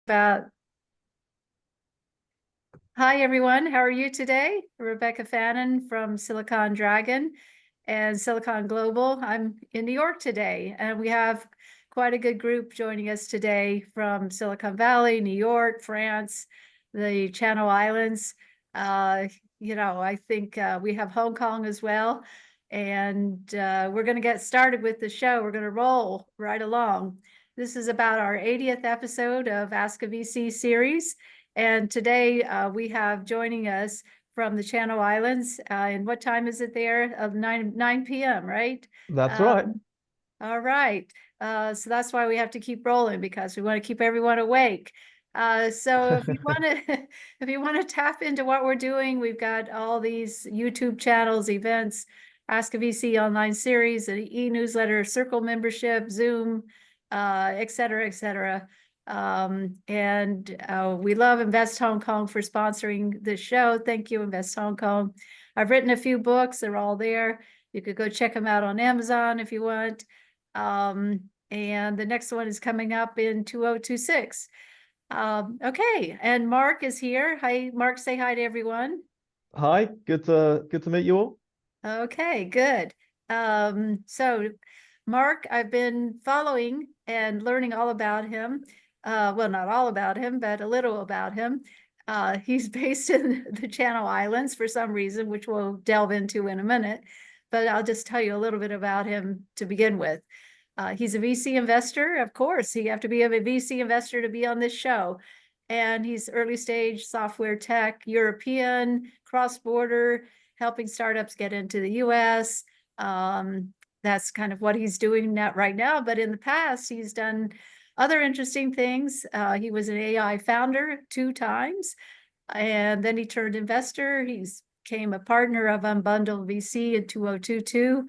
About Hi everyone, how are you today? Rebecca Fannin from Silicon Dragon and Silicon Global. I'm in New York today, and we have quite a good group joining us today from Silicon Valley, New York, France, the Channel Islands. I think we have Hong Kong as well. And we're going to get started with the show. We're going to roll right along. This is about our 80th episode of Ask a VC series. And today we have joining us from the Channel Islands. And what time is it there? Of 9 p.m., right? That's right. All right. So that's why we have to keep rolling, because we want to keep everyone awake. So if you want to if you want to tap into what we're doing, we've got all these YouTube channels, events, Ask a VC online series, an e-newsletter, Circle membership, Zoom, et cetera, et cetera. We love Invest Hong Kong for sponsoring this show. Thank you, Invest Hong Kong. I've written a few books. They're all there. You could go check them out on Amazon if you want. And the next one is coming up in 2026. Okay, and Mark is here. Hi, Mark, say hi to everyone. Hi, good to meet you all. Okay, good. So Mark, I've been following and learning all about him. Well, not all about him, but a little about him. He's based in the Channel Islands for some reason, which we'll delve into in a minute. But I'll just tell you a little bit about him to begin with. He's a VC investor. Of course, you have to be a VC investor to be on this show. And he's early stage software tech, European, cross-border, helping startups get into the US. That's kind of what he's doing right now. But in the past, he's done other interesting things. He was an AI founder 2 times, and then he turned investor. He's became a partner of Unbundled VC in 2022.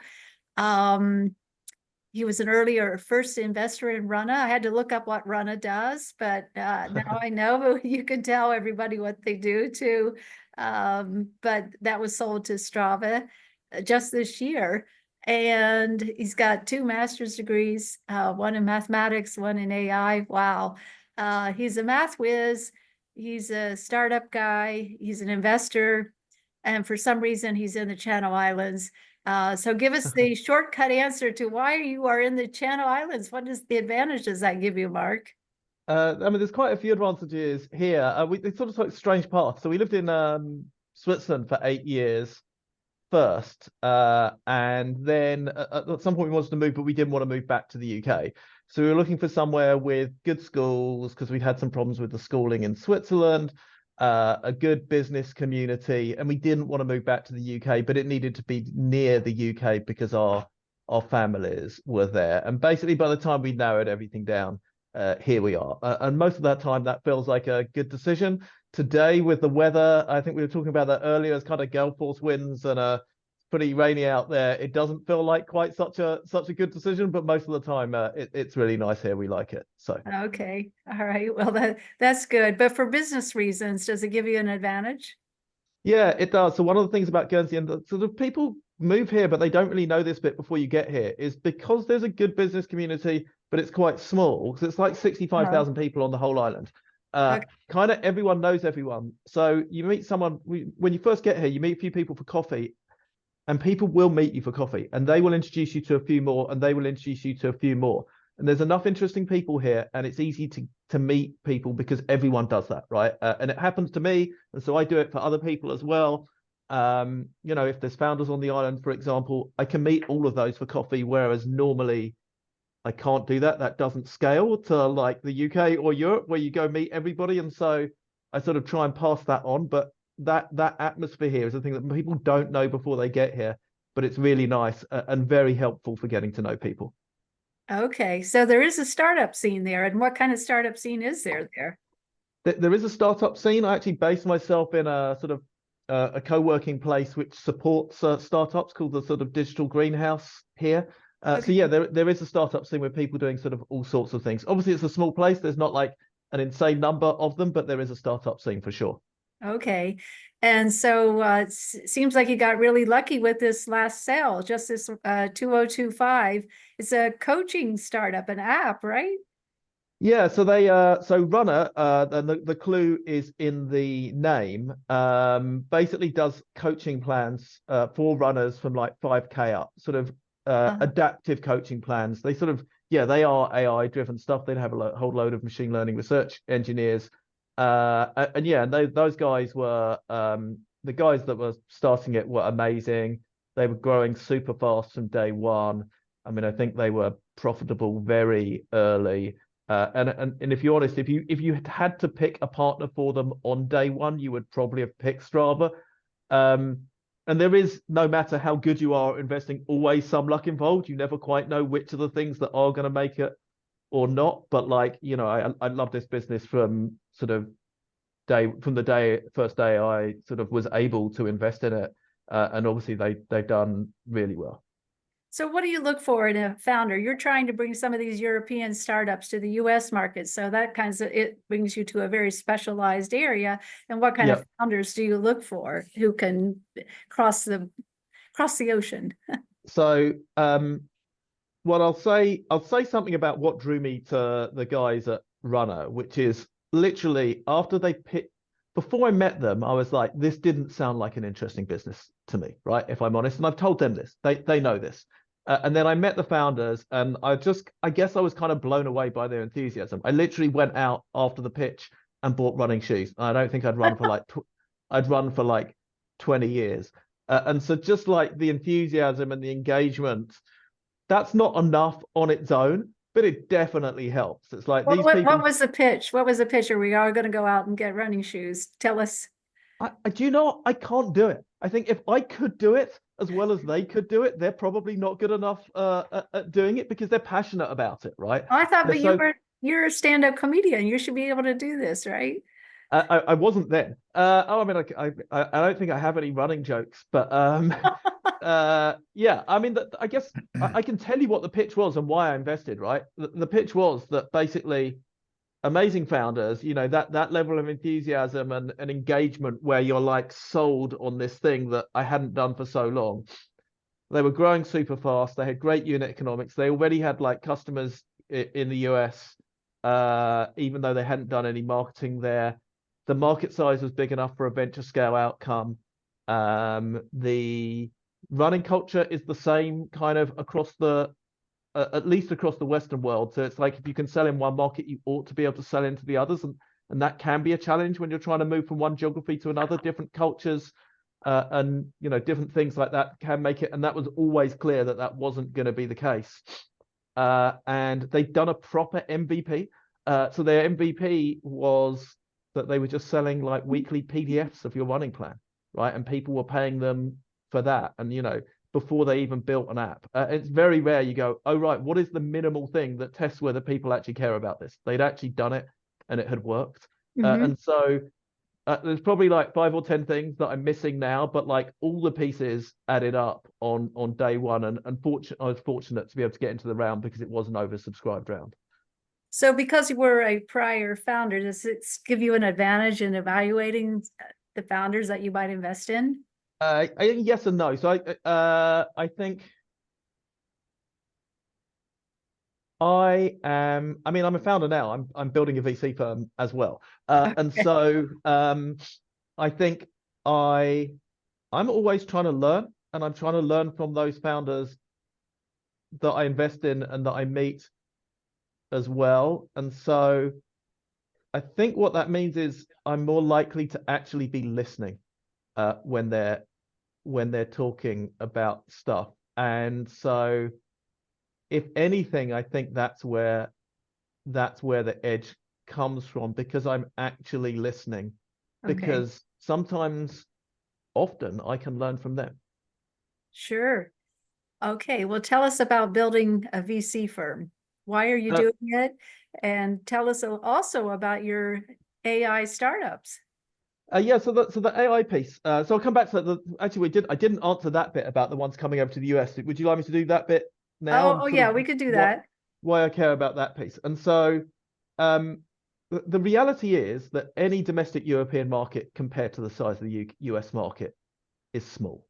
He was an earlier first investor in Runna. I had to look up what Runna does, but now I know. You can tell everybody what they do too. But that was sold to Strava just this year. And he's got 2 master's degrees, one in mathematics, one in AI. Wow. He's a math whiz. He's a startup guy. He's an investor. And for some reason, he's in the Channel Islands. So give us the shortcut answer to why you are in the Channel Islands. What is the advantage does that give you, Mark? I mean, there's quite a few advantages here. They sort of took strange paths. So we lived in Switzerland for 8 years first, and then at some point we wanted to move, but we didn't want to move back to the UK. So we were looking for somewhere with good schools because we'd had some problems with the schooling in Switzerland. A good business community, and we didn't want to move back to the UK, but it needed to be near the UK because our families were there. And basically, by the time we narrowed everything down, here we are. And most of that time, that feels like a good decision. Today, with the weather, I think we were talking about that earlier. It's kind of gale force winds and pretty rainy out there. It doesn't feel like quite such a good decision, but most of the time, it's really nice here. We like it. So Okay. All right. Well, that's good. But for business reasons, does it give you an advantage? yeah, it does. So one of the things about Guernsey, and sort of people move here, but they don't really know this bit before you get here, is because there's a good business community, but it's quite small because it's like Oh, 65,000 people on the whole island. okay. Kind of everyone knows everyone. So you meet someone when you first get here, you meet a few people for coffee, and people will meet you for coffee, and they will introduce you to a few more, and they will introduce you to a few more. And there's enough interesting people here, and it's easy to meet people because everyone does that, right? And it happens to me, and so I do it for other people as well. If there's founders on the island, for example, I can meet all of those for coffee, whereas normally I can't do that. That doesn't scale to like the UK or Europe where you go meet everybody. And so I sort of try and pass that on. But that atmosphere here is the thing that people don't know before they get here. But it's really nice and very helpful for getting to know people. Okay. So there is a startup scene there. And what kind of startup scene is there? There is a startup scene. I actually base myself in a sort of a co-working place which supports startups called the sort of digital greenhouse here. So Okay. yeah, there is a startup scene with people doing sort of all sorts of things. Obviously, it's a small place. There's not like an insane number of them, but there is a startup scene for sure. Okay. And so it seems like you got really lucky with this last sale, just this 2025. It's a coaching startup, an app, right? Yeah, so they so runner the clue is in the name. Basically does coaching plans for runners from like 5K up, sort of Uh, adaptive coaching plans. They sort of yeah, they are AI driven stuff. They have a whole load of machine learning research engineers. And yeah, those guys were the guys that were starting it were amazing. They were growing super fast from day one. I mean, I think they were profitable very early. And if you're honest, if you had to pick a partner for them on day one, you would probably have picked Strava. Um, and there is, no matter how good you are at investing, always some luck involved. You never quite know which of the things that are going to make it or not. But like, you know, I love this business from sort of from the first day I sort of was able to invest in it. And obviously they've done really well. so what do you look for in a founder? You're trying to bring some of these European startups to the US market. So that kinds of, it brings you to a very specialized area. And what kind of Yeah. founders do you look for who can cross the ocean? So well, I'll say something about what drew me to the guys at Runner, which is literally after they picked. Before I met them, I was like, this didn't sound like an interesting business to me, right? If I'm honest, and I've told them this, they know this. And then I met the founders, and I guess I was kind of blown away by their enthusiasm. I literally went out after the pitch and bought running shoes. I don't think I'd run for like 20 years. And so just like the enthusiasm and the engagement, that's not enough on its own, but it definitely helps. It's like these What people. was the pitch? What was the pitch? Are we all going to go out and get running shoes? Tell us. I do you know I can't do it. I think if I could do it as well as they could do it, they're probably not good enough at doing it because they're passionate about it, right? Oh, I thought, They're but so you're a stand-up comedian. You should be able to do this, right? I wasn't then. Oh, I mean, I don't think I have any running jokes, but yeah, I mean, I guess I can tell you what the pitch was and why I invested, right? The pitch was that basically amazing founders, you know, that level of enthusiasm and engagement where you're like sold on this thing that I hadn't done for so long. They were growing super fast. They had great unit economics. They already had like customers in the US, even though they hadn't done any marketing there. The market size was big enough for a venture scale outcome. The running culture is the same kind of across at least across the Western world. So it's like if you can sell in one market, you ought to be able to sell into the others, and that can be a challenge when you're trying to move from one geography to another. Different cultures, and you know different things like that can make it. And that was always clear that that wasn't going to be the case. And they'd done a proper MVP. So their MVP was that they were just selling like weekly PDFs of your running plan, right? And people were paying them for that. And you know, before they even built an app. It's very rare you go, oh, right, what is the minimal thing that tests whether people actually care about this? They'd actually done it and it had worked. Hmm. And so there's probably like 5 or 10 things that I'm missing now, but like all the pieces added up on day one. And I was fortunate to be able to get into the round because it was an oversubscribed round. So because you were a prior founder, does it give you an advantage in evaluating the founders that you might invest in? Yes and no. So I think I mean, I'm a founder now. I'm building a VC firm as well. And Okay. so I think I'm always trying to learn, and I'm trying to learn from those founders that I invest in and that I meet as well. And so I think what that means is I'm more likely to actually be listening when they're talking about stuff. And so if anything, I think that's where the edge comes from because I'm actually listening. Okay. Because sometimes, often, I can learn from them. Sure. Okay. Well, tell us about building a VC firm. Why are you Uh, doing it? And tell us also about your AI startups. yeah, so the AI piece. So I'll come back to that. Actually, I didn't answer that bit about the ones coming over to the US. Would you like me to do that bit now Oh, and oh sort of yeah, we could do what that. why I care about that piece? And so, the reality is that any domestic European market compared to the size of the US market is small,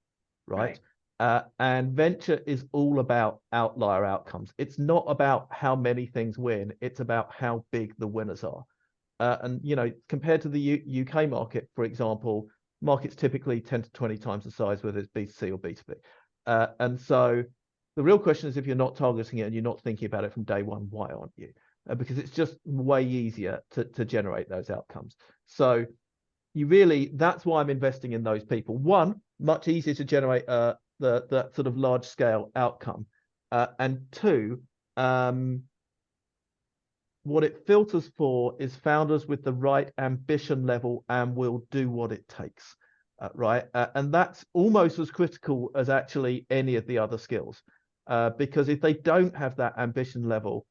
right? Right. And venture is all about outlier outcomes. It's not about how many things win. It's about how big the winners are. And, you know, compared to the UK market, for example, markets typically 10 to 20 times the size, whether it's B2C or B2B. And so the real question is, if you're not targeting it and you're not thinking about it from day one, why aren't you? Because it's just way easier to generate those outcomes. So you really, that's why I'm investing in those people. One, much easier to generate the sort of large scale outcome. And two, what it filters for is founders with the right ambition level and will do what it takes, right? And that's almost as critical as actually any of the other skills, because if they don't have that ambition level,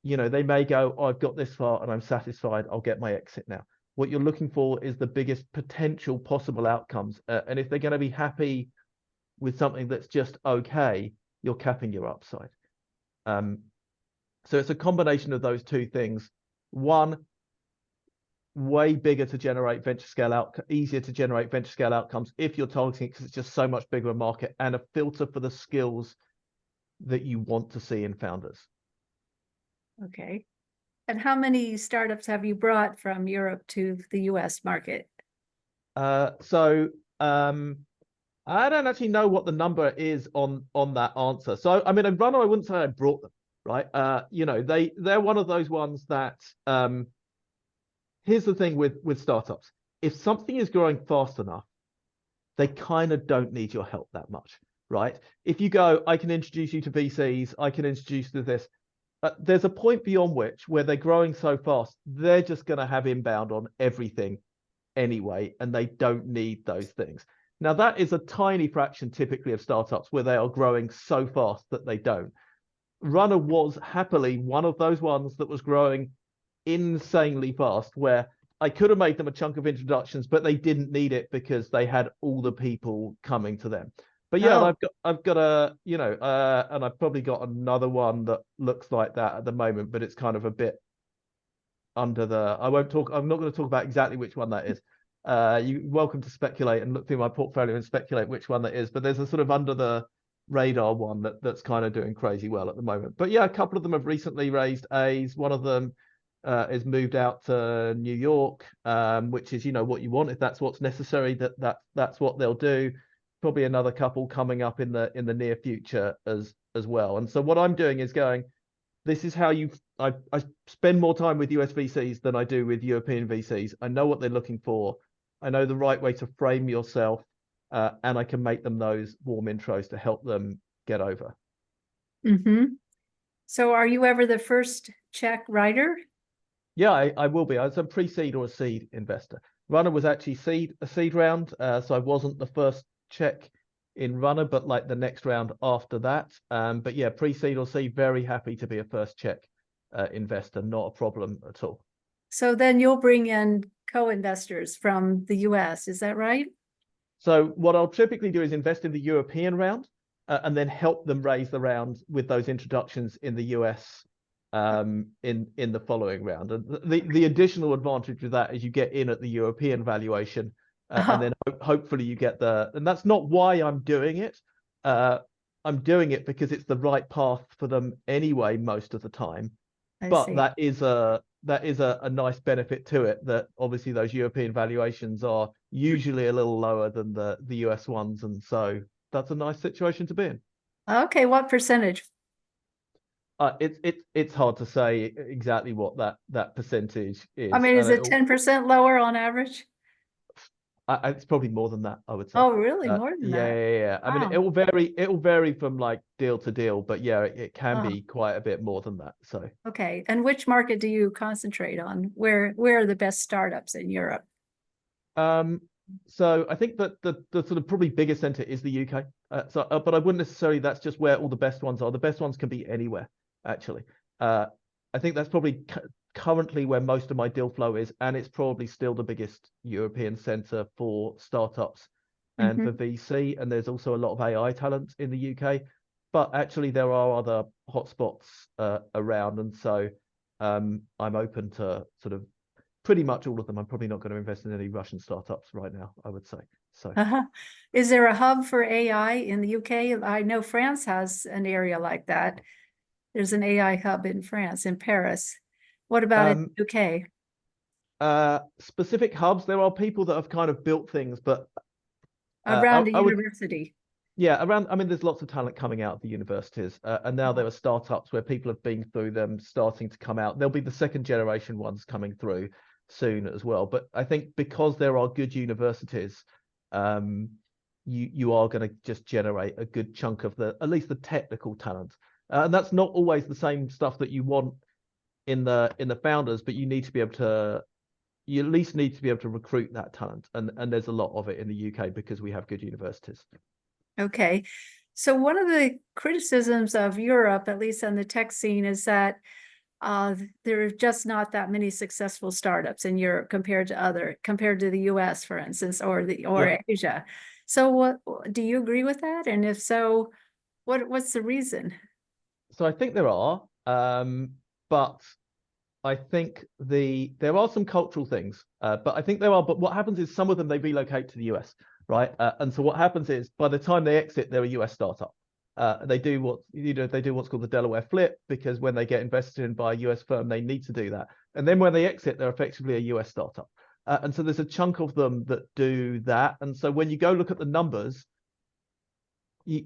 you know, they may go, oh, I've got this far and I'm satisfied, I'll get my exit now. What you're looking for is the biggest potential possible outcomes. And if they're going to be happy with something that's just okay, you're capping your upside. So it's a combination of those two things. One, way bigger to generate venture scale out, easier to generate venture scale outcomes if you're targeting it because it's just so much bigger a market, and a filter for the skills that you want to see in founders. Okay. And how many startups have you brought from Europe to the US market? I don't actually know what the number is on that answer. So I mean, a runner, I wouldn't say I brought them, right? You know, they're one of those ones that here's the thing with startups. If something is growing fast enough, they kind of don't need your help that much, right? If you go, I can introduce you to VCs, I can introduce you to this. There's a point beyond which where they're growing so fast, they're just going to have inbound on everything anyway, and they don't need those things. Now, that is a tiny fraction typically of startups where they are growing so fast that they don't. Runner was happily one of those ones that was growing insanely fast, where I could have made them a chunk of introductions, but they didn't need it because they had all the people coming to them. But yeah, Oh. I've got a, you know, and I've probably got another one that looks like that at the moment, but it's kind of a bit under the, I'm not going to talk about exactly which one that is. You're welcome to speculate and look through my portfolio and speculate which one that is, but there's a sort of under the radar one that's kind of doing crazy well at the moment. But yeah, a couple of them have recently raised A's. One of them is moved out to New York, which is, you know, what you want. If that's what's necessary, that's what they'll do. Probably another couple coming up in the near future as well. And so what I'm doing is going, this is how I spend more time with US VCs than I do with European VCs. I know what they're looking for. I know the right way to frame yourself, and I can make them those warm intros to help them get over. Mm-hmm. So are you ever the first check writer? Yeah, I will be. I was a pre-seed or a seed investor. Runner was actually a seed round, so I wasn't the first check in Runner, but like the next round after that. But yeah, pre-seed or seed, very happy to be a first check investor, not a problem at all. So then you'll bring in co-investors from the US, is that right? So what I'll typically do is invest in the European round and then help them raise the round with those introductions in the US in the following round. And the additional advantage of that is you get in at the European valuation, and then hopefully you get and that's not why I'm doing it. I'm doing it because it's the right path for them anyway most of the time. But that is a nice benefit to it, that obviously those European valuations are usually a little lower than the US ones, and so that's a nice situation to be in. Okay, what percentage? It's hard to say exactly what that percentage is. I mean, is it 10% lower on average? It's probably more than that, I would say. Oh, really? More than Yeah, that? yeah, yeah. I mean, Wow. it will vary. It will vary from like deal to deal, but yeah, it can be quite a bit more than that. So. Okay. And which market do you concentrate on? Where are the best startups in Europe? So I think that the sort of probably biggest center is the UK. But I wouldn't necessarily, that's just where all the best ones are. The best ones can be anywhere, actually. I think that's probably currently where most of my deal flow is, and it's probably still the biggest European center for startups and for VC. And there's also a lot of AI talent in the UK, but actually there are other hotspots around, and so I'm open to sort of pretty much all of them. I'm probably not going to invest in any Russian startups right now, I would say. So, Is there a hub for AI in the UK? I know France has an area like that. There's an AI hub in France, in Paris. What about in the UK? Specific hubs, there are people that have kind of built things, but Around a I would, university. yeah, around, I mean, there's lots of talent coming out of the universities, and now there are startups where people have been through them starting to come out. There'll be the second generation ones coming through soon as well. But I think because there are good universities, you are going to just generate a good chunk of at least the technical talent. And that's not always the same stuff that you want in the founders, but you need to be able to, you at least need to be able to recruit that talent. And there's a lot of it in the UK because we have good universities. Okay. So one of the criticisms of Europe, at least on the tech scene, is that there are just not that many successful startups in Europe compared to the US, for instance, or Asia. So what do you agree with that? And if so, what's the reason? So I think there are, but I think there are some cultural things, but I think there are. But what happens is some of them they relocate to the US, right? And so what happens is by the time they exit, they're a US startup. They do what's called the Delaware flip, because when they get invested in by a US firm, they need to do that. And then when they exit, they're effectively a US startup. And so there's a chunk of them that do that. And so when you go look at the numbers,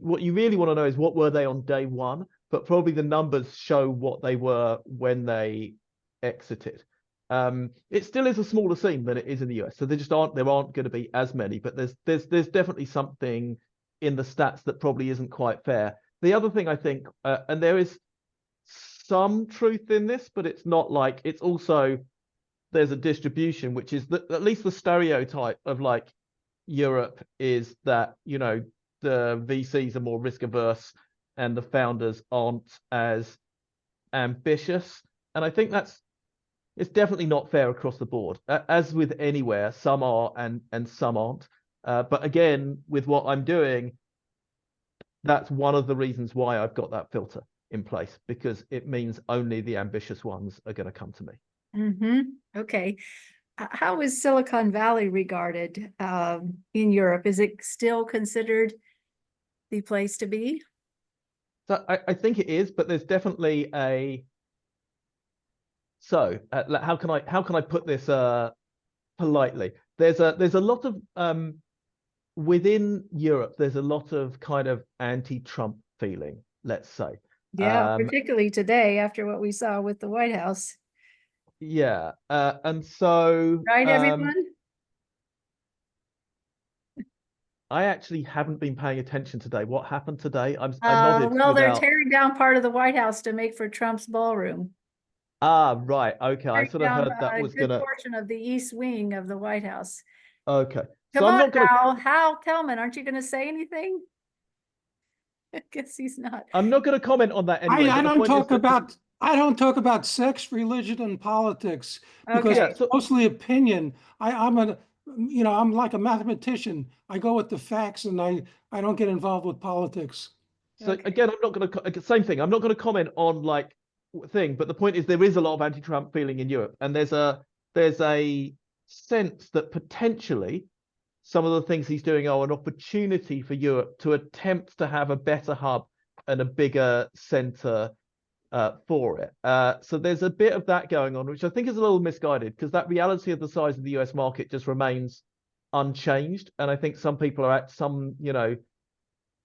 what you really want to know is what were they on day one, but probably the numbers show what they were when they exited. It still is a smaller scene than it is in the US, so there aren't going to be as many, but there's definitely something in the stats that probably isn't quite fair. The other thing I think, and there is some truth in this, but it's not like, it's also, there's a distribution, which is that at least the stereotype of like Europe is that, the VCs are more risk averse and the founders aren't as ambitious. And I think it's definitely not fair across the board. As with anywhere, some are and some aren't. But again, with what I'm doing, that's one of the reasons why I've got that filter in place, because it means only the ambitious ones are going to come to me. Mm-hmm. Okay. How is Silicon Valley regarded in Europe? Is it still considered the place to be? So I think it is, but there's definitely how can I put this politely? There's a lot of within Europe, there's a lot of kind of anti-Trump feeling, let's say. Yeah, particularly today after what we saw with the White House. Yeah, and so right, everyone? I actually haven't been paying attention today. What happened today? I nodded well, they're without. tearing down part of the White House to make for Trump's ballroom. Ah, right. Okay. I Tearing sort of down heard that a was good gonna. portion of the East Wing of the White House. Okay. So Come I'm on, not gonna. Hal Tellman, aren't you going to say anything? I guess he's not. I'm not gonna comment on that anyway. I But the don't point is talk that about I don't talk about sex, religion, and politics because Okay. yeah. it's So mostly opinion. I'm like a mathematician. I go with the facts, and I don't get involved with politics. Okay. again, I'm not gonna. Same thing. I'm not gonna comment on like thing. But the point is, there is a lot of anti-Trump feeling in Europe, and there's a sense that potentially some of the things he's doing are an opportunity for Europe to attempt to have a better hub and a bigger center for it. So there's a bit of that going on, which I think is a little misguided, because that reality of the size of the US market just remains unchanged. And I think some people are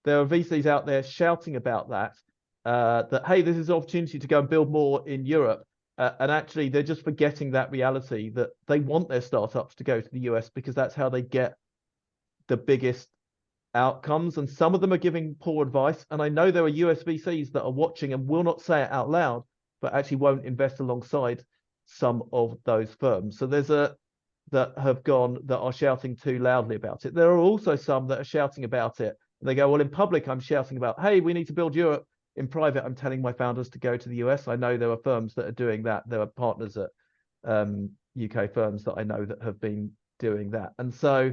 there are VCs out there shouting about that, that, hey, this is an opportunity to go and build more in Europe. And actually, they're just forgetting that reality that they want their startups to go to the US because that's how they get the biggest outcomes. And some of them are giving poor advice. And I know there are US VCs that are watching and will not say it out loud, but actually won't invest alongside some of those firms. So there's that are shouting too loudly about it. There are also some that are shouting about it. And they go, well, in public, I'm shouting about, hey, we need to build Europe. In private, I'm telling my founders to go to the US. I know there are firms that are doing that. There are partners at UK firms that I know that have been doing that. And so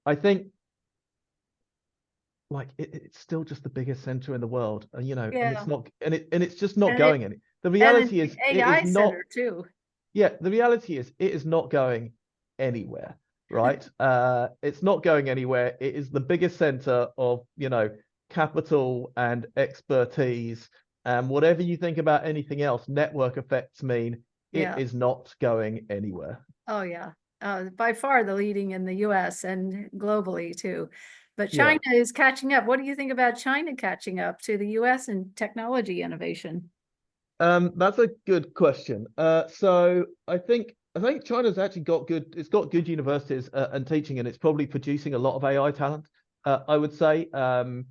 I think like it's still just the biggest center in the world, and and it's not, and it's just not going any. The reality is, it AI is not. center too. yeah, the reality is it is not going anywhere, right? It's not going anywhere. It is the biggest center of, capital and expertise. And whatever you think about anything else, network effects mean it Yeah. is not going anywhere. Oh, yeah. By far the leading in the US and globally too. But Yeah. China is catching up. What do you think about China catching up to the US in technology innovation? That's a good question. So I think China's actually it's got good universities and teaching, and it's probably producing a lot of AI talent. I would say the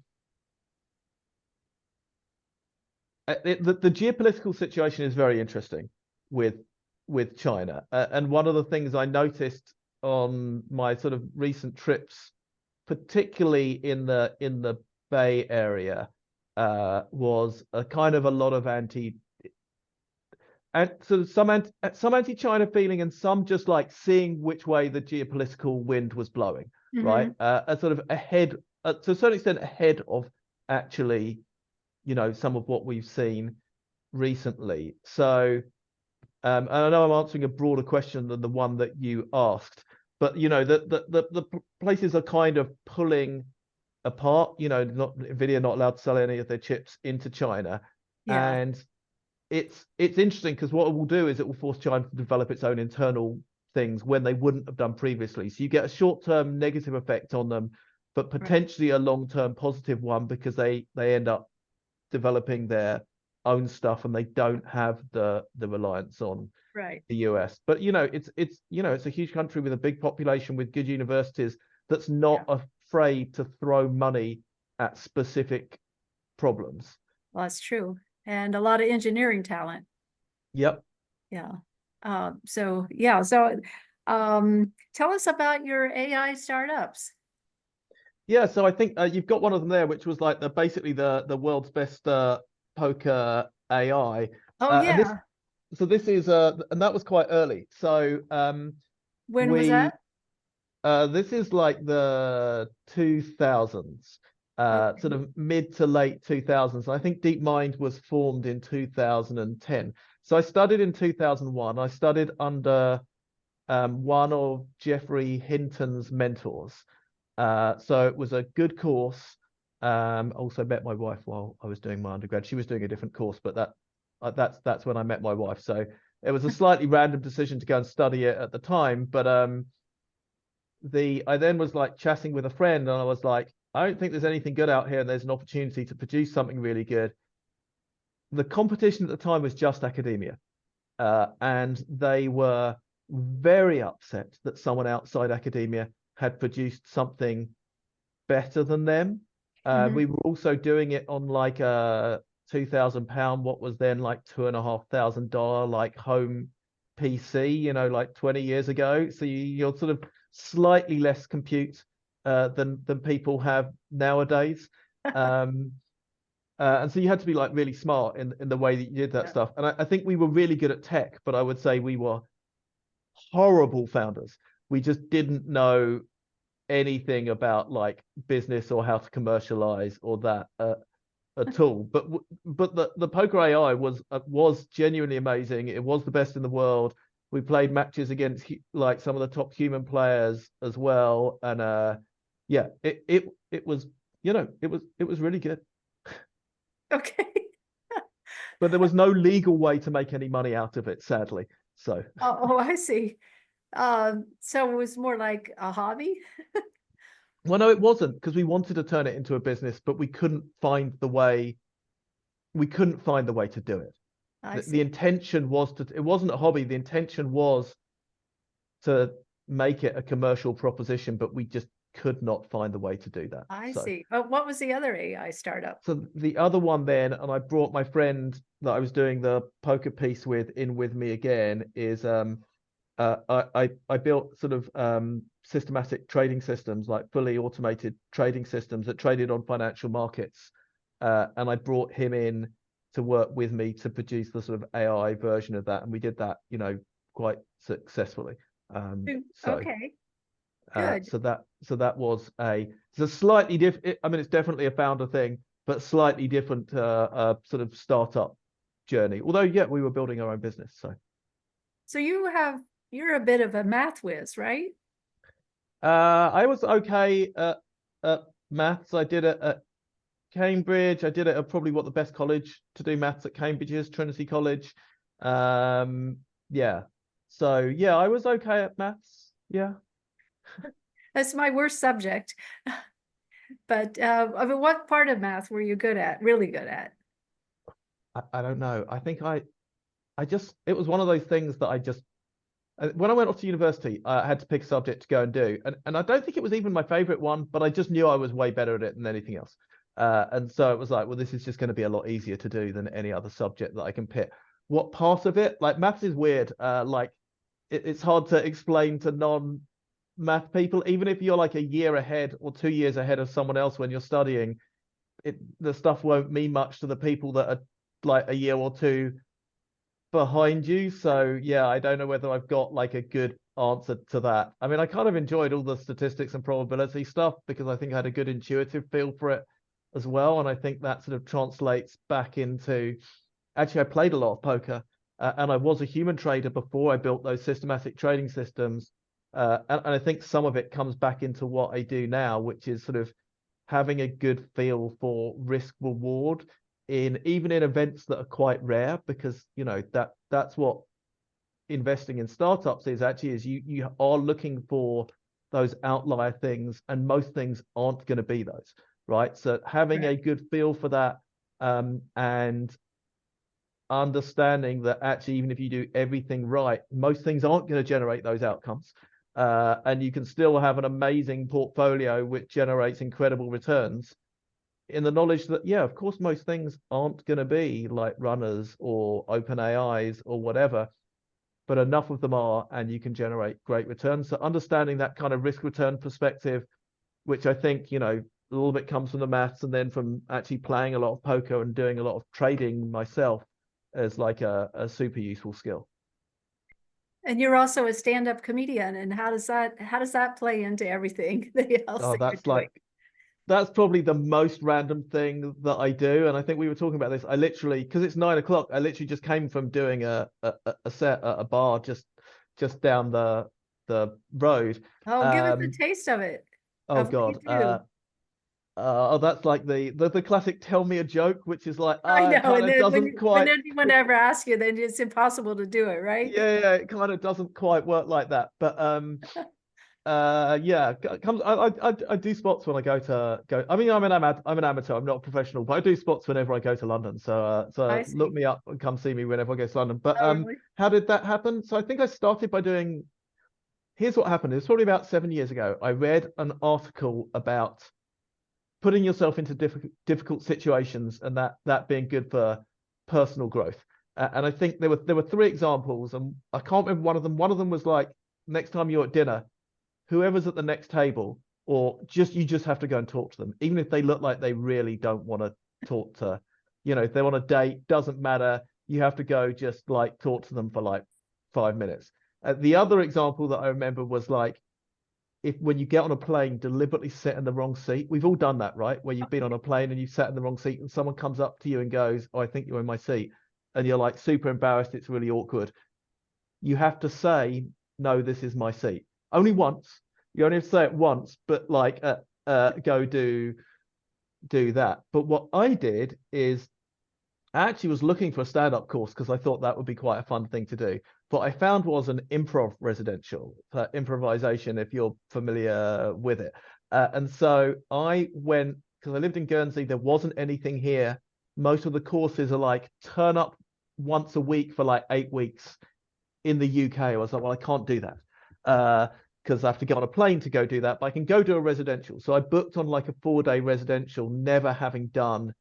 geopolitical situation is very interesting with China, and one of the things I noticed on my sort of recent trips, particularly in the Bay Area, was a kind of a lot of and sort of some anti-China feeling, and some just like seeing which way the geopolitical wind was blowing, right? A sort of ahead, to a certain extent, ahead of actually, some of what we've seen recently. So, and I know I'm answering a broader question than the one that you asked, but the places are kind of pulling apart. Not Nvidia not allowed to sell any of their chips into China, Yeah, and it's interesting because what it will do is it will force China to develop its own internal things when they wouldn't have done previously. So you get a short-term negative effect on them, but right, potentially a long-term positive one because they end up developing their own stuff and they don't have the reliance on right. the US. But it's a huge country with a big population with good universities that's not Yeah, afraid to throw money at specific problems. well, that's true. And a lot of engineering talent. Yep. Yeah. So yeah, so tell us about your AI startups. Yeah, so I think you've got one of them there, which was like basically the world's best poker AI. Oh And yeah. this is and that was quite early. So When was we that? this is like the 2000s, sort Okay. of mid to late 2000s. I think DeepMind was formed in 2010. So I studied in 2001. I studied under one of Jeffrey Hinton's mentors. So it was a good course. Also met my wife while I was doing my undergrad. She was doing a different course, but that's when I met my wife. So it was a slightly random decision to go and study it at the time. But I then was like chatting with a friend, and I was like, I don't think there's anything good out here, and there's an opportunity to produce something really good. The competition at the time was just academia, and they were very upset that someone outside academia had produced something better than them. We were also doing it on like a £2,000, what was then like $2,500 like home PC, like 20 years ago. So you're sort of slightly less compute than people have nowadays. Um, and so you had to be like really smart in the way that you did that Yeah, stuff. And I think we were really good at tech, but I would say we were horrible founders. We just didn't know anything about like business or how to commercialize or that at all. But the poker AI was genuinely amazing. It was the best in the world. We played matches against like some of the top human players as well, and yeah, it was it was really good. okay. But there was no legal way to make any money out of it, sadly. So, Oh, I see. So it was more like a hobby? well, no, it wasn't because we wanted to turn it into a business, but we couldn't find the way. We couldn't find the way to do it. I The see. intention was it wasn't a hobby. The intention was to make it a commercial proposition, but we just could not find the way to do that. I So, see. Oh, what was the other AI startup? so the other one then, and I brought my friend that I was doing the poker piece with in with me again, is I built sort of systematic trading systems, like fully automated trading systems that traded on financial markets. And I brought him in to work with me to produce the sort of AI version of that. And we did that, quite successfully. So Okay, good. that was it's a slightly different, I mean, it's definitely a founder thing, but slightly different sort of startup journey. Although, yeah, we were building our own business. So So you're a bit of a math whiz, right? I was okay at maths. I did it at Cambridge. I did it at probably what the best college to do maths at Cambridge is, Trinity College. Yeah. So yeah, I was okay at maths. Yeah. That's my worst subject. But I mean, what part of math were you good at, really good at? I don't know. I think it was one of those things that when I went off to university, I had to pick a subject to go and do. And I don't think it was even my favorite one, but I just knew I was way better at it than anything else. And so it was like, well, this is just going to be a lot easier to do than any other subject that I can pick. What part of it, like maths is weird. Like it's hard to explain to non-math people, even if you're like a year ahead or 2 years ahead of someone else when you're studying, the stuff won't mean much to the people that are like a year or two behind you. So yeah, I don't know whether I've got like a good answer to that. I mean, I kind of enjoyed all the statistics and probability stuff because I think I had a good intuitive feel for it as well. And I think that sort of translates back into, actually, I played a lot of poker and I was a human trader before I built those systematic trading systems. And I think some of it comes back into what I do now, which is sort of having a good feel for risk reward even in events that are quite rare, because that's what investing in startups is you are looking for those outlier things, and most things aren't going to be those, right? So having a good feel for that, and understanding that actually even if you do everything right, most things aren't going to generate those outcomes, and you can still have an amazing portfolio which generates incredible returns, in the knowledge that, yeah, of course, most things aren't going to be like runners or open AIs or whatever, but enough of them are, and you can generate great returns. So understanding that kind of risk return perspective, which I think, a little bit comes from the maths and then from actually playing a lot of poker and doing a lot of trading myself, as like a super useful skill. And you're also a stand-up comedian, and how does that play into everything else Oh, that you're that's doing? that's probably the most random thing that I do. And I think we were talking about this. I literally, because it's 9 o'clock, I literally just came from doing a set at a bar just down the road. Oh, give us a taste of it. Oh Of what you God. do. Oh, that's like the classic tell me a joke, which is like, I it know, kind and of then doesn't when quite, anyone ever asks you, then it's impossible to do it, right? yeah, it kind of doesn't quite work like that. But yeah, comes. I do spots when I go. I mean, I'm an amateur. I'm not a professional, but I do spots whenever I go to London. So I look see. me up and come see me whenever I go to London. But Oh, really? how did that happen? So I think I started by doing. Here's what happened. It was probably about 7 years ago. I read an article about putting yourself into difficult situations, and that being good for personal growth. And I think there were three examples, and I can't remember one of them. One of them was like, next time you're at dinner, whoever's at the next table, or you just have to go and talk to them, even if they look like they really don't want to talk to, if they're on a date, doesn't matter. You have to go just like talk to them for like 5 minutes. The other example that I remember was like, if when you get on a plane, deliberately sit in the wrong seat. We've all done that, right? Where you've been on a plane and you sat in the wrong seat, and someone comes up to you and goes, "Oh, I think you're in my seat," and you're like super embarrassed. It's really awkward. You have to say, "No, this is my seat." Only once. You only have to say it once, but like, go do that. But what I did is, I actually was looking for a stand-up course because I thought that would be quite a fun thing to do. What I found was an improv residential, improvisation, if you're familiar with it. And so I went, because I lived in Guernsey, there wasn't anything here. Most of the courses are like turn up once a week for like 8 weeks in the UK. I was like, well, I can't do that because I have to get on a plane to go do that, but I can go do a residential. So I booked on like a 4-day residential, never having done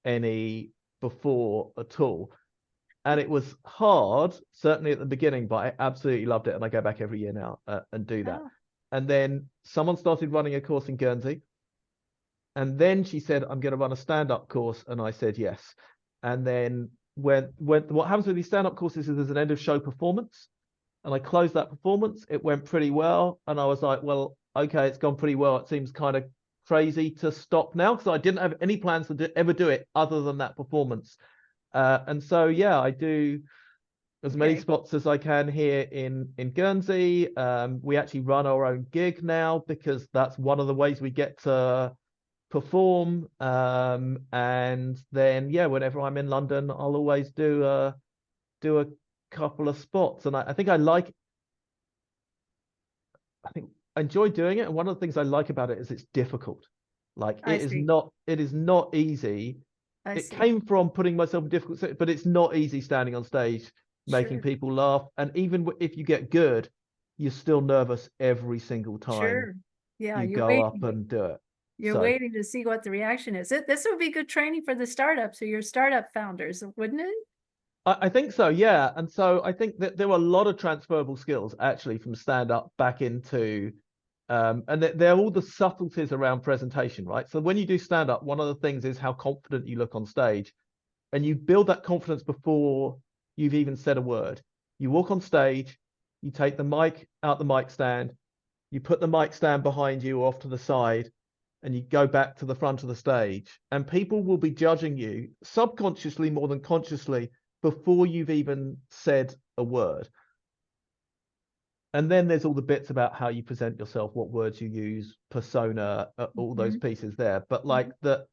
any before at all. And it was hard, certainly at the beginning, but I absolutely loved it. And I go back every year now and do that. Oh, And then someone started running a course in Guernsey. And then she said, I'm going to run a stand-up course. And I said, yes. And then when what happens with these stand-up courses is there's an end of show performance. And I closed that performance. It went pretty well. And I was like, well, okay, it's gone pretty well. It seems kind of crazy to stop now, because I didn't have any plans to ever do it other than that performance. And so, yeah, I do as many Okay. spots as I can here in Guernsey. We actually run our own gig now because that's one of the ways we get to perform. And then yeah, whenever I'm in London, I'll always do a couple of spots. And I think I enjoy doing it. And one of the things I like about it is it's difficult. Like I see. it is not easy. I It see. came from putting myself in difficult, but it's not easy standing on stage, making Sure. people laugh. And even if you get good, you're still nervous every single time Sure. Yeah, you you're go up waiting. and do it. You're So waiting to see what the reaction is. This would be good training for the startups or your startup founders, wouldn't it? I think so, yeah. And so I think that there were a lot of transferable skills actually from stand up back into and they're all the subtleties around presentation, right? So when you do stand up, one of the things is how confident you look on stage, and you build that confidence before you've even said a word. You walk on stage, you take the mic out the mic stand, you put the mic stand behind you or off to the side, and you go back to the front of the stage, and people will be judging you subconsciously more than consciously before you've even said a word. And then there's all the bits about how you present yourself, what words you use, persona, all those pieces there. But like the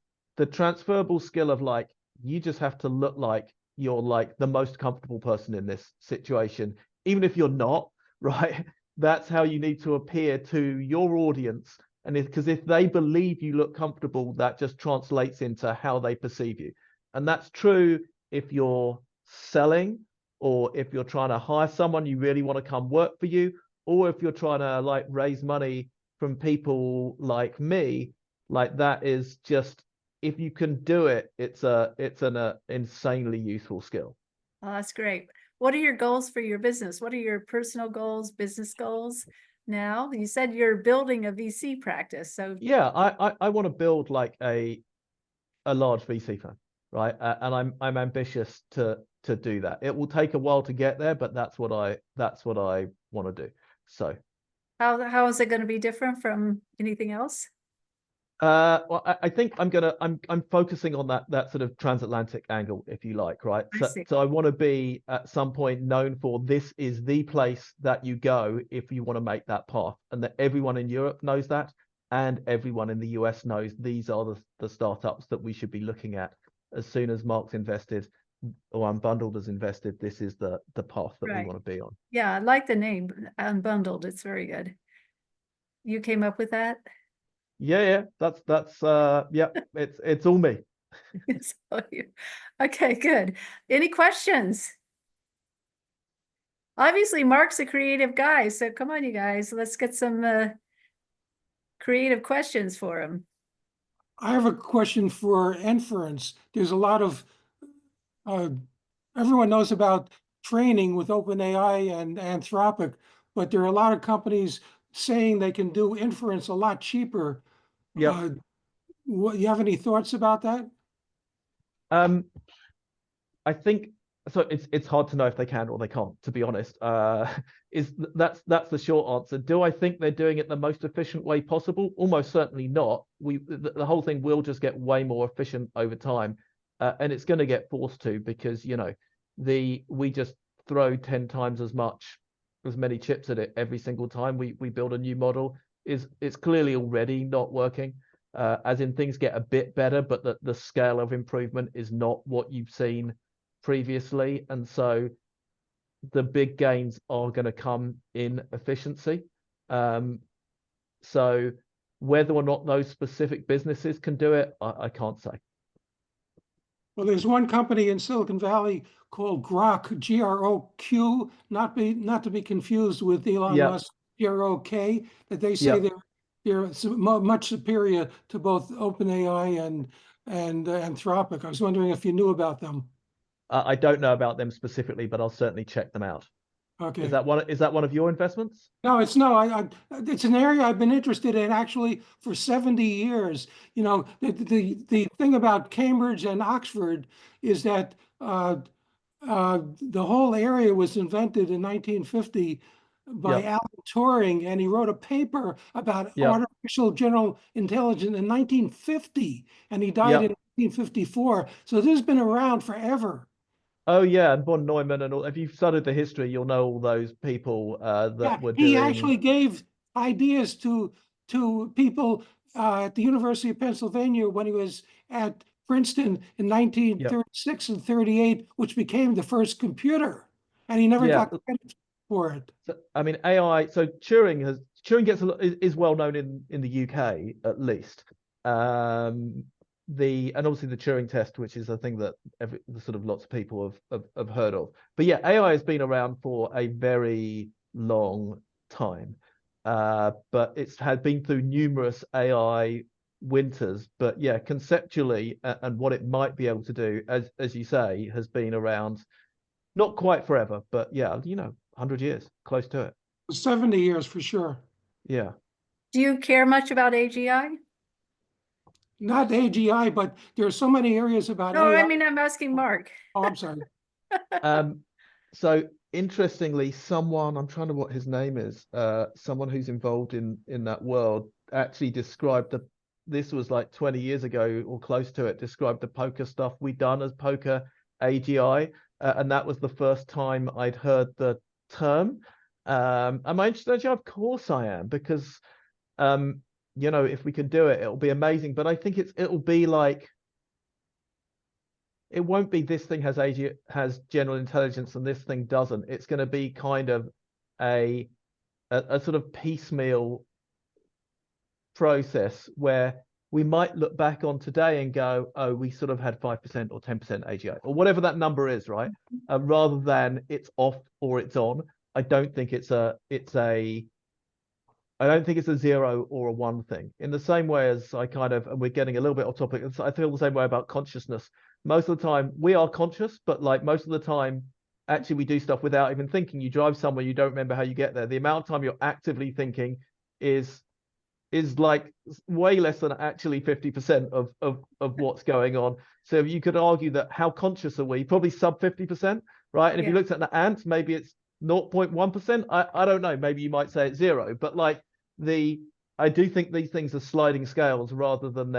transferable skill of like, you just have to look like you're like the most comfortable person in this situation, even if you're not, right? That's how you need to appear to your audience. And because if they believe you look comfortable, that just translates into how they perceive you. And that's true if you're selling, or if you're trying to hire someone you really want to come work for you, or if you're trying to like raise money from people like me. Like that is just, if you can do it, it's an insanely useful skill. Oh, that's great. What are your goals for your business? What are your personal goals, business goals now? You said you're building a VC practice. So Yeah, I want to build like a large VC firm, right? And I'm ambitious to do that. It will take a while to get there, but that's what I want to do. So how is it going to be different from anything else? well, I think I'm focusing on that sort of transatlantic angle, if you like, right? I see. So I want to be at some point known for, this is the place that you go if you want to make that path, and that everyone in Europe knows that, and everyone in the US knows these are the startups that we should be looking at. As soon as Mark's invested or Unbundled has invested, this is the path that we Right. want to be on. Yeah, I like the name Unbundled. It's very good. You came up with that? Yeah, that's yeah, it's all me. Okay, good. Any questions? Obviously, Mark's a creative guy, so come on, you guys, let's get some creative questions for him. I have a question for inference. There's a lot of, everyone knows about training with OpenAI and Anthropic, but there are a lot of companies saying they can do inference a lot cheaper. Yep. You have any thoughts about that? I think so. It's hard to know if they can or they can't, to be honest. That's the short answer. Do I think they're doing it the most efficient way possible? Almost certainly not. The whole thing will just get way more efficient over time, and it's going to get forced to, because we just throw 10 times as many chips at it every single time we build a new model. It's clearly already not working. As in, things get a bit better, but the scale of improvement is not what you've seen previously. And so the big gains are going to come in efficiency. So whether or not those specific businesses can do it, I can't say. Well, there's one company in Silicon Valley called Grok, G-R-O-Q, not to be confused with Elon Yeah. Musk, G-R-O-K, that they say Yeah. they're much superior to both OpenAI and Anthropic. I was wondering if you knew about them. I don't know about them specifically, but I'll certainly check them out. Okay. Is that one of your investments? No, it's it's an area I've been interested in actually for 70 years. You know, the thing about Cambridge and Oxford is that the whole area was invented in 1950 by Yep. Alan Turing, and he wrote a paper about Yep. artificial general intelligence in 1950, and he died Yep. in 1954. So this has been around forever. Oh yeah, and von Neumann and all. If you've studied the history, you'll know all those people that Yeah, were he doing. actually gave ideas to people at the University of Pennsylvania when he was at Princeton in Yeah, 1936 and 38, which became the first computer, and he never yeah. got credit for it. So, I mean, AI. So Turing gets a lot is well known in the UK at least. Um, and obviously the Turing test, which is a thing that sort of lots of people have heard of. But yeah, AI has been around for a very long time. But it's had been through numerous AI winters. But yeah, conceptually and what it might be able to do, as you say, has been around not quite forever, but yeah, 100 years, close to it. 70 years for sure. Yeah. Do you care much about AGI? Not AGI, but there are so many areas about No, I AI. mean, I'm asking Mark. Oh, I'm sorry. Um, so interestingly, I'm trying to what his name is, someone who's involved in that world actually described this was like 20 years ago or close to it, described the poker stuff we'd done as poker AGI. And that was the first time I'd heard the term. Am I interested? Of course I am, because if we can do it, it'll be amazing. But I think it'll be like, it won't be this thing has general intelligence and this thing doesn't. It's going to be kind of a sort of piecemeal process where we might look back on today and go, oh, we sort of had 5% or 10% AGI or whatever that number is, right? Rather than it's off or it's on. I don't think it's a 0 or a 1 thing. In the same way as and we're getting a little bit off topic, I feel the same way about consciousness. Most of the time we are conscious, but like most of the time, actually we do stuff without even thinking. You drive somewhere, you don't remember how you get there. The amount of time you're actively thinking is like way less than actually 50% of what's going on. So you could argue that how conscious are we? Probably sub 50%, right? And if you Yeah. looked at an ant, maybe it's 0.1%. I don't know. Maybe you might say it's 0, but like I do think these things are sliding scales rather than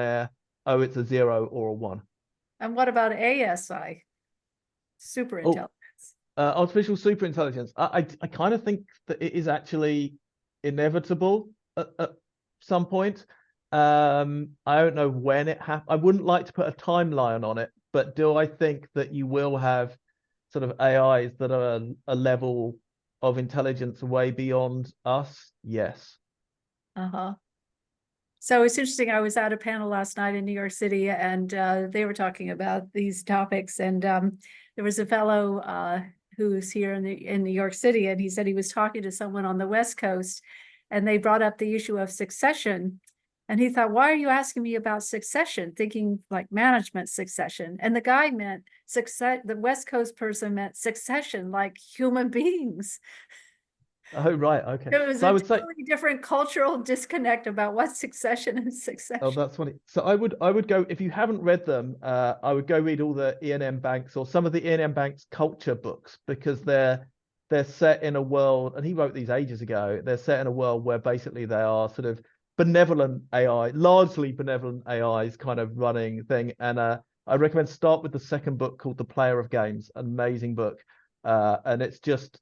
it's a 0 or a 1. And what about ASI? Super Oh, intelligence. artificial superintelligence. I kind of think that it is actually inevitable at some point. I don't know when it happens. I wouldn't like to put a timeline on it, but do I think that you will have sort of AIs that are a level of intelligence way beyond us? Yes. Uh-huh. So it's interesting. I was at a panel last night in New York City, and they were talking about these topics. And there was a fellow who's here in New York City, and he said he was talking to someone on the West Coast, and they brought up the issue of succession. And he thought, why are you asking me about succession? Thinking like management succession. And the guy meant success, the West Coast person meant succession, like human beings. Oh, right. Okay. It was So I a would say, totally different cultural disconnect about what succession and oh, succession. that's funny. So I would go, if you haven't read them, I would go read all the Ian M. Banks or some of the Ian M. Banks culture books, because they're set in a world, and he wrote these ages ago. They're set in a world where basically they are sort of benevolent AI, largely benevolent AIs kind of running thing. And I recommend start with the second book called The Player of Games, amazing book. And it's just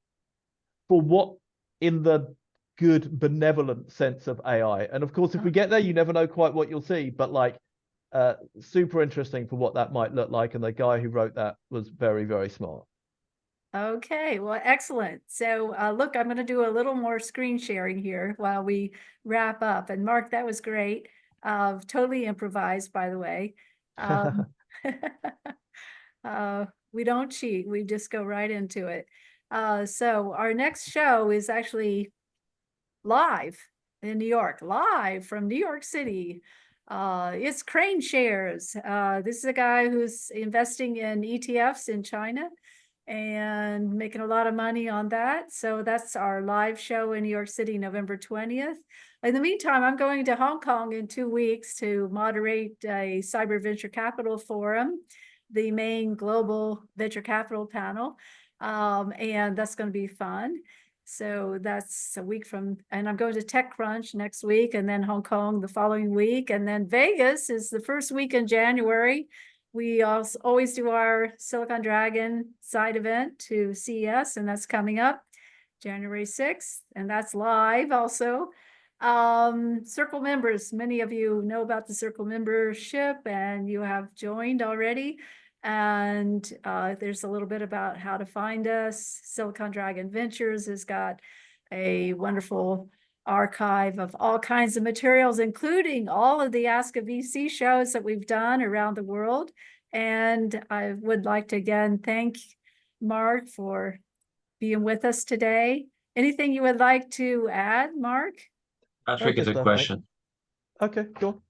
for what in the good benevolent sense of AI. And of course, if we get there, you never know quite what you'll see, but like super interesting for what that might look like. And the guy who wrote that was very, very smart. Okay, well, excellent. So look, I'm going to do a little more screen sharing here while we wrap up. And Mark, that was great. Totally improvised, by the way. Um, we don't cheat. We just go right into it. So our next show is actually live in New York, live from New York City. It's Crane Shares. This is a guy who's investing in ETFs in China and making a lot of money on that. So that's our live show in New York City, November 20th. In the meantime, I'm going to Hong Kong in 2 weeks to moderate a cyber venture capital forum, the main global venture capital panel. And that's going to be fun. So that's a week from, and I'm going to TechCrunch next week, and then Hong Kong the following week. And then Vegas is the first week in January. we also always do our Silicon Dragon side event to CES, and that's coming up January 6th, and that's live also. Circle members, many of you know about the Circle membership and you have joined already. And there's a little bit about how to find us. Silicon Dragon Ventures has got a wonderful archive of all kinds of materials, including all of the Ask a VC shows that we've done around the world. And I would like to again thank Marc for being with us today. Anything you would like to add, Marc? Patrick has a question. Okay, cool.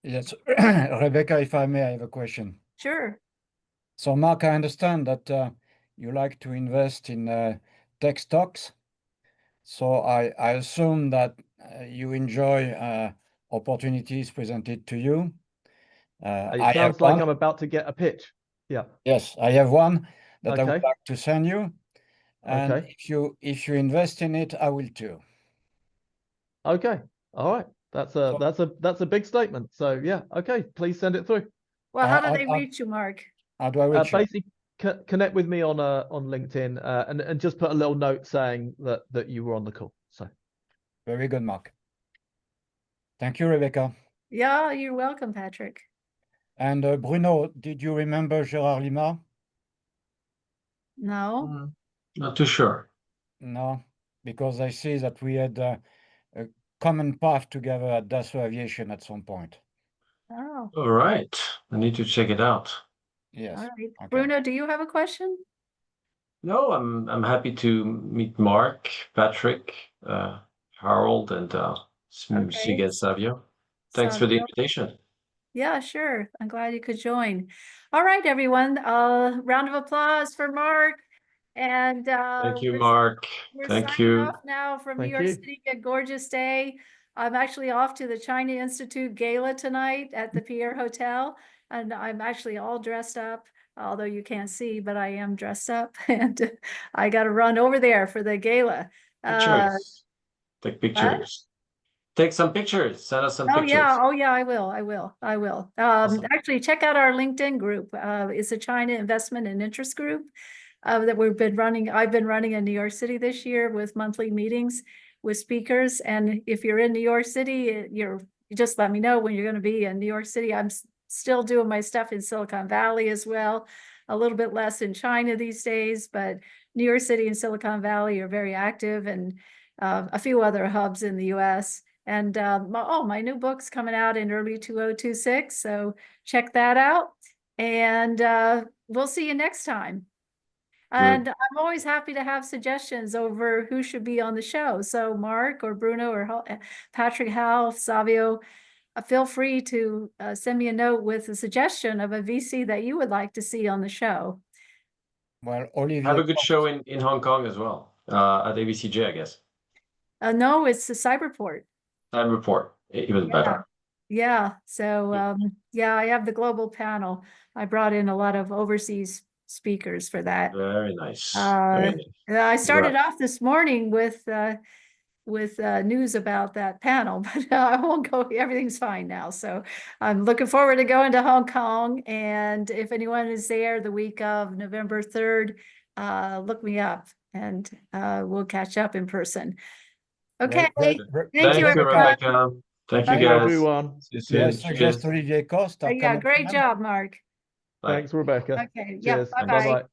Yes, Rebecca, if I may, I have a question. Sure. So, Marc, I understand that you like to invest in tech stocks. So I assume that you enjoy opportunities presented to you. It sounds like I'm about to get a pitch. Yeah. Yes, I have one that I would Okay. like to send you. And Okay. if you invest in it, I will too. Okay. All right. That's a big statement. So yeah. Okay. Please send it through. Well, how do they reach you, Marc? How do I reach you? Basically, connect with me on LinkedIn and just put a little note saying that you were on the call. So Very good, Marc. Thank you, Rebecca. Yeah, you're welcome, Patrick. And Bruno, did you remember Gérard Lima? No. Not too sure. No, because I see that we had a common path together at Dassault Aviation at some point. Oh, All right. I need to check it out. Yes. all right. Okay. Bruno, do you have a question? No, I'm happy to meet Marc, Patrick, Harold, and see again Savio. Thanks for the Savio. invitation. Yeah, sure. I'm glad you could join. All right, everyone. Round of applause for Marc. And Thank you, Marc. we're Thank signing you. off now from New Thank York you. City. A gorgeous day. I'm actually off to the China Institute Gala tonight at the Pierre Hotel, and I'm actually all dressed up, although you can't see, but I am dressed up, and I got to run over there for the gala. Pictures. Take pictures. Take some pictures. Send us some Oh pictures. yeah, I will. Awesome. Actually, check out our LinkedIn group. It's a China Investment and Interest Group that we've been running. I've been running in New York City this year with monthly meetings with speakers. And if you're in New York City, you just let me know when you're going to be in New York City. I'm still doing my stuff in Silicon Valley as well. A little bit less in China these days, but New York City and Silicon Valley are very active, and a few other hubs in the US. And my new book's coming out in early 2026. So check that out. And we'll see you next time. And I'm always happy to have suggestions over who should be on the show. So Marc or Bruno or Patrick, Hal, Savio, feel free to send me a note with a suggestion of a VC that you would like to see on the show. Well, Olivier, Have a good show in Hong Kong as well, at ABCJ, I guess. No, it's the Cyberport. Time report, even better. Yeah. So yeah, I have the global panel. I brought in a lot of overseas speakers for that. Very nice. Very nice. I started off this morning with news about that panel, but I won't go. Everything's fine now. So I'm looking forward to going to Hong Kong. And if anyone is there the week of November 3rd, look me up and we'll catch up in person. Okay. Great. Thank you, everyone. Rebecca. Thank you, Thank guys. everyone. See you soon. Yes, suggest Cheers. Olivier Costa. Yeah, great job, Marc. Bye. Thanks, Rebecca. Okay. Yeah. Cheers. Bye-bye. Bye-bye.